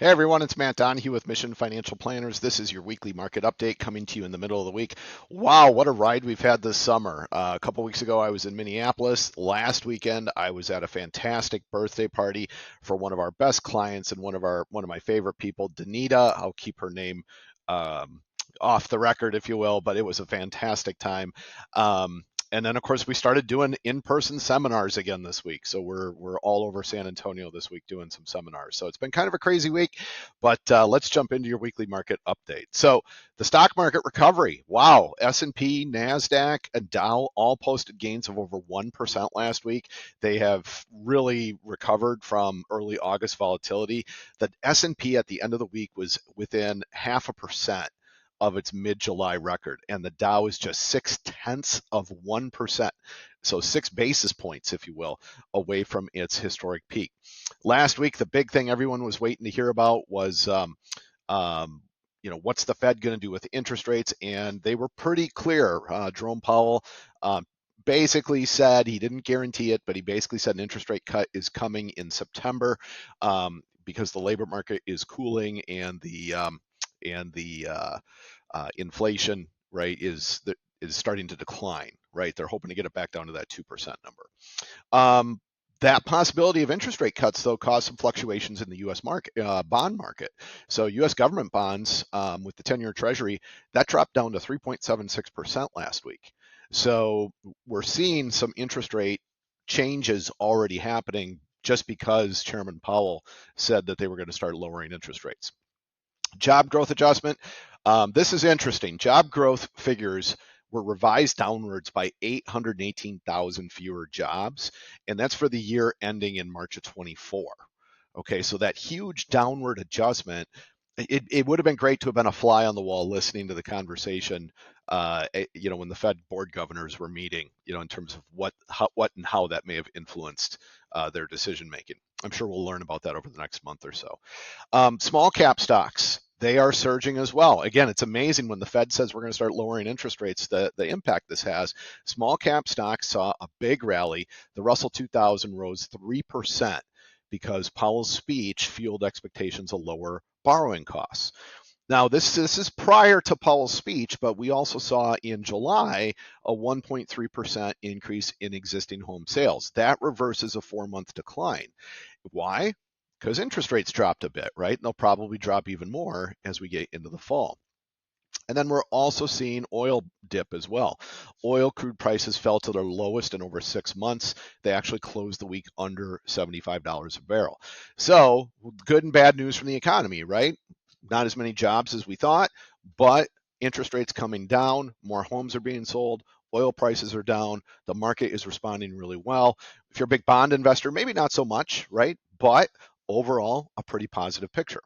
Hey everyone, it's Matt Donahue with Mission Financial Planners. This is your weekly market update coming to you in the middle of the week. Wow, what a ride we've had this summer. A couple weeks ago, I was in Minneapolis. Last weekend, I was at a fantastic birthday party for one of our best clients and one of my favorite people, Danita. I'll keep her name um, off the record, if you will, but it was a fantastic time. And then of course we started doing in-person seminars again this week. So we're all over San Antonio this week doing some seminars. So it's been kind of a crazy week, but let's jump into your weekly market update. So the stock market recovery. Wow, S&P, Nasdaq, and Dow all posted gains of over 1% last week. They have really recovered from early August volatility. The S&P at the end of the week was within 0.5% of its mid-July record, and the Dow is just 0.6%, so 6 basis points, if you will, away from its historic peak. Last week, the big thing everyone was waiting to hear about was, what's the Fed going to do with interest rates? And they were pretty clear. Jerome Powell basically said, he didn't guarantee it, but he basically said an interest rate cut is coming in September because the labor market is cooling and the inflation, right, is starting to decline, right? They're hoping to get it back down to that 2% number. That possibility of interest rate cuts, though, caused some fluctuations in the U.S. market, bond market. So U.S. government bonds with the 10-year Treasury, that dropped down to 3.76% last week. So we're seeing some interest rate changes already happening just because Chairman Powell said that they were going to start lowering interest rates. Job growth adjustment. This is interesting. Job growth figures were revised downwards by 818,000 fewer jobs, and that's for the year ending in March of 24. Okay, so that huge downward adjustment, it would have been great to have been a fly on the wall listening to the conversation, when the Fed board governors were meeting, in terms of what and how that may have influenced their decision making. I'm sure we'll learn about that over the next month or so. Small cap stocks, they are surging as well. Again, it's amazing when the Fed says we're going to start lowering interest rates, the impact this has. Small cap stocks saw a big rally. The Russell 2000 rose 3% because Powell's speech fueled expectations of lower borrowing costs. Now, this is prior to Powell's speech, but we also saw in July a 1.3% increase in existing home sales. That reverses a 4-month decline. Why? Because interest rates dropped a bit, right? And they'll probably drop even more as we get into the fall. And then we're also seeing oil dip as well. Oil crude prices fell to their lowest in over 6 months. They actually closed the week under $75 a barrel. So good and bad news from the economy, right? Not as many jobs as we thought, but interest rates coming down, more homes are being sold, oil prices are down, the market is responding really well. If you're a big bond investor, maybe not so much, right? But overall, a pretty positive picture.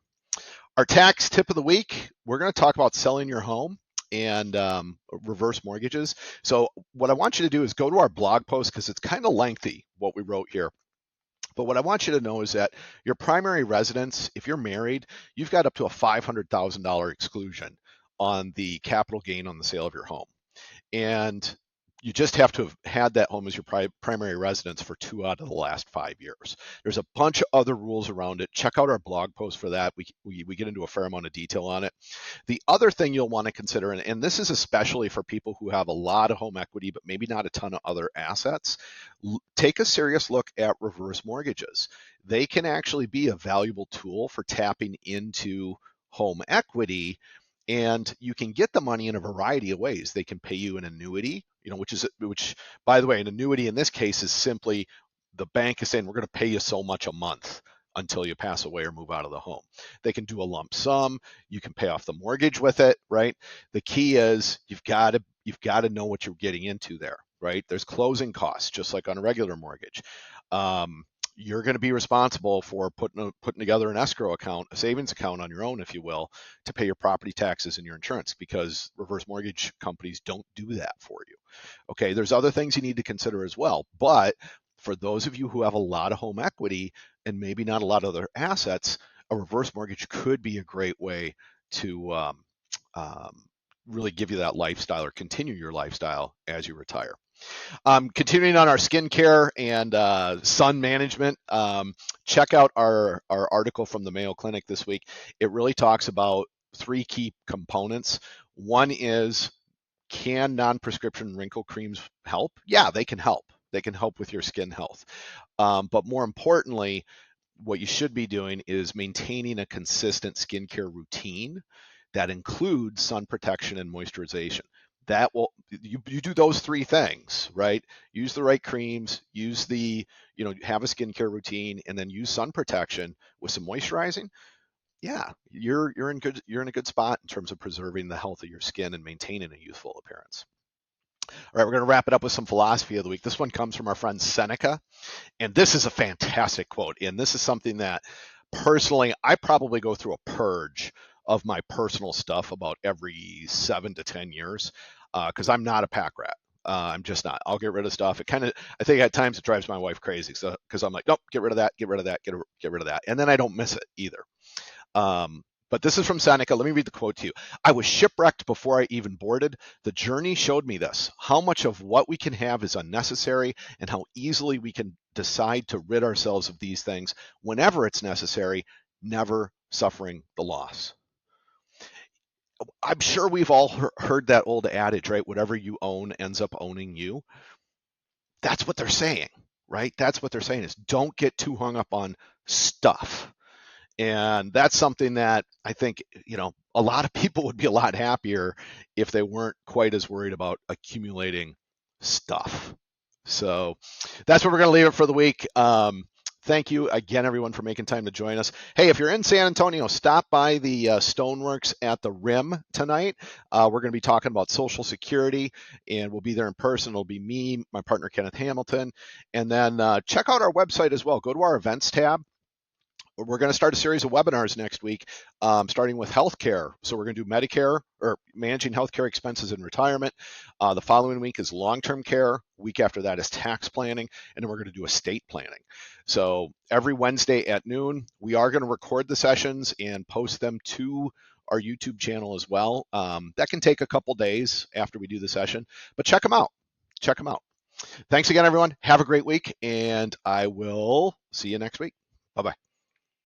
Our tax tip of the week, we're going to talk about selling your home and reverse mortgages. So what I want you to do is go to our blog post because it's kind of lengthy what we wrote here. But what I want you to know is that your primary residence, if you're married, you've got up to a $500,000 exclusion on the capital gain on the sale of your home. And you just have to have had that home as your primary residence for 2 out of the last 5 years. There's a bunch of other rules around it. Check out our blog post for that. We get into a fair amount of detail on it. The other thing you'll want to consider, and this is especially for people who have a lot of home equity, but maybe not a ton of other assets, take a serious look at reverse mortgages. They can actually be a valuable tool for tapping into home equity, and you can get the money in a variety of ways. They can pay you an annuity, which by the way, an annuity in this case is simply the bank is saying we're going to pay you so much a month until you pass away or move out of the home. They can do a lump sum. You can pay off the mortgage with it, right? The key is you've got to know what you're getting into there, right? There's closing costs just like on a regular mortgage. You're going to be responsible for putting together an escrow account, a savings account on your own, if you will, to pay your property taxes and your insurance, because reverse mortgage companies don't do that for you. Okay, there's other things you need to consider as well, but for those of you who have a lot of home equity and maybe not a lot of other assets, a reverse mortgage could be a great way to really give you that lifestyle or continue your lifestyle as you retire. Continuing on our skincare and sun management, check out our article from the Mayo Clinic this week. It really talks about three key components. One is, can non-prescription wrinkle creams help? Yeah, they can help. They can help with your skin health. But more importantly, what you should be doing is maintaining a consistent skincare routine that includes sun protection and moisturization. That will, you do those three things, right? Use the right creams, use the, have a skincare routine, and then use sun protection with some moisturizing. Yeah, you're in a good spot in terms of preserving the health of your skin and maintaining a youthful appearance. All right, we're going to wrap it up with some philosophy of the week. This one comes from our friend Seneca, and this is a fantastic quote. And this is something that personally, I probably go through a purge of my personal stuff about every 7 to 10 years because I'm not a pack rat. I'm just not. I'll get rid of stuff. I think at times it drives my wife crazy. So because I'm like, nope, get rid of that, get rid of that, get rid of that, and then I don't miss it either. But this is from Seneca. Let me read the quote to you. I was shipwrecked before I even boarded. The journey showed me this, how much of what we can have is unnecessary and how easily we can decide to rid ourselves of these things whenever it's necessary, never suffering the loss. I'm sure we've all heard that old adage, right? Whatever you own ends up owning you. That's what they're saying, right? That's what they're saying is don't get too hung up on stuff. And that's something that I think, a lot of people would be a lot happier if they weren't quite as worried about accumulating stuff. So that's where we're going to leave it for the week. Thank you again, everyone, for making time to join us. Hey, if you're in San Antonio, stop by the Stoneworks at the Rim tonight. We're going to be talking about Social Security, and we'll be there in person. It'll be me, my partner, Kenneth Hamilton. And then check out our website as well. Go to our events tab. We're going to start a series of webinars next week, starting with healthcare. So we're going to do Medicare or managing healthcare expenses in retirement. The following week is long-term care. Week after that is tax planning, and then we're going to do estate planning. So every Wednesday at noon, we are going to record the sessions and post them to our YouTube channel as well. That can take a couple days after we do the session, but check them out. Check them out. Thanks again, everyone. Have a great week, and I will see you next week. Bye-bye.